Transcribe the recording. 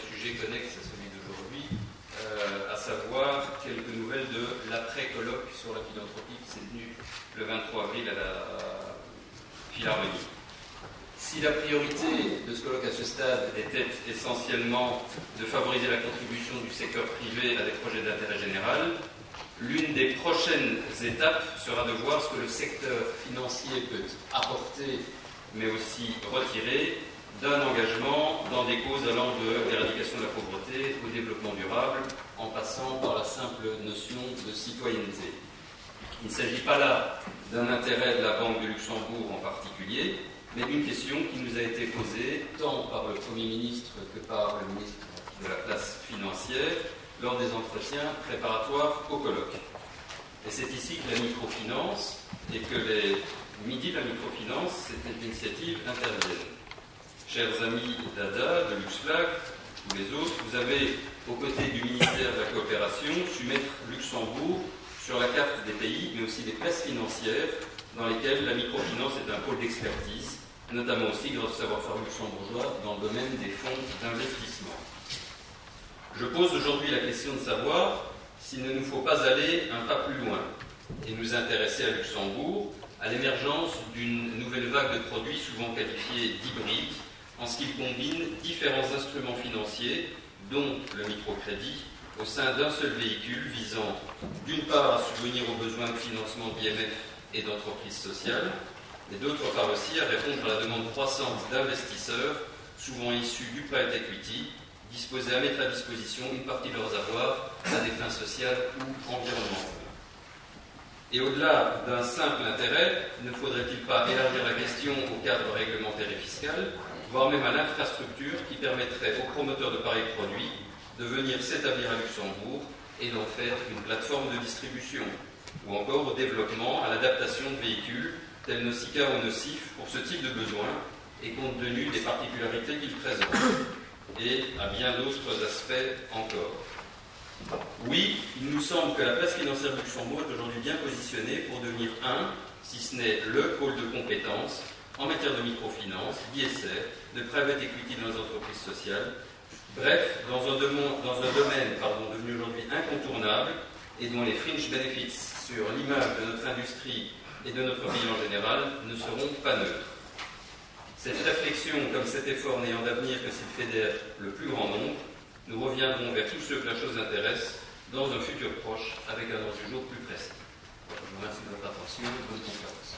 sujet connexe à celui d'aujourd'hui, à savoir quelques nouvelles de l'après-colloque sur la philanthropie qui s'est tenu le 23 avril à la Philharmonie. Si la priorité de ce colloque à ce stade était essentiellement de favoriser la contribution du secteur privé à des projets d'intérêt général, l'une des prochaines étapes sera de voir ce que le secteur financier peut apporter, mais aussi retirer, d'un engagement dans des causes allant de l'éradication de la pauvreté au développement durable, en passant par la simple notion de citoyenneté. Il ne s'agit pas là d'un intérêt de la Banque de Luxembourg en particulier, mais d'une question qui nous a été posée tant par le Premier ministre que par le ministre de la place financière lors des entretiens préparatoires au colloque. Et c'est ici que la microfinance et que les midis de la microfinance, cette initiative, interviennent. Chers amis d'ADA, de LuxFlag, ou les autres, vous avez, aux côtés du ministère de la Coopération, su mettre Luxembourg sur la carte des pays, mais aussi des places financières dans lesquelles la microfinance est un pôle d'expertise, notamment aussi grâce au savoir-faire luxembourgeois dans le domaine des fonds d'investissement. Je pose aujourd'hui la question de savoir s'il ne nous faut pas aller un pas plus loin et nous intéresser à Luxembourg, à l'émergence d'une nouvelle vague de produits souvent qualifiés d'hybrides, en ce qu'il combine différents instruments financiers, dont le microcrédit, au sein d'un seul véhicule visant d'une part à subvenir aux besoins de financement d'IMF et d'entreprises sociales, et d'autre part aussi à répondre à la demande croissante d'investisseurs, souvent issus du private equity, disposés à mettre à disposition une partie de leurs avoirs à des fins sociales ou environnementales. Et au-delà d'un simple intérêt, ne faudrait-il pas élargir la question au cadre réglementaire et fiscal, voire même à l'infrastructure qui permettrait aux promoteurs de pareils produits de venir s'établir à Luxembourg et d'en faire une plateforme de distribution, ou encore au développement, à l'adaptation de véhicules tels Nausicaa ou Nocif pour ce type de besoin et compte tenu des particularités qu'ils présentent, et à bien d'autres aspects encore. Oui, il nous semble que la place financière de Luxembourg est aujourd'hui bien positionnée pour devenir si ce n'est le pôle de compétences en matière de microfinance, d'ISR, de private equity dans les entreprises sociales, bref, dans un domaine devenu aujourd'hui incontournable et dont les fringe benefits sur l'image de notre industrie et de notre pays en général ne seront pas neutres. Cette réflexion, comme cet effort n'ayant d'avenir que s'il fédère le plus grand nombre, nous reviendrons vers tous ceux que la chose intéresse dans un futur proche avec un ordre du jour plus précis. Je vous remercie de votre attention et bonne conférence.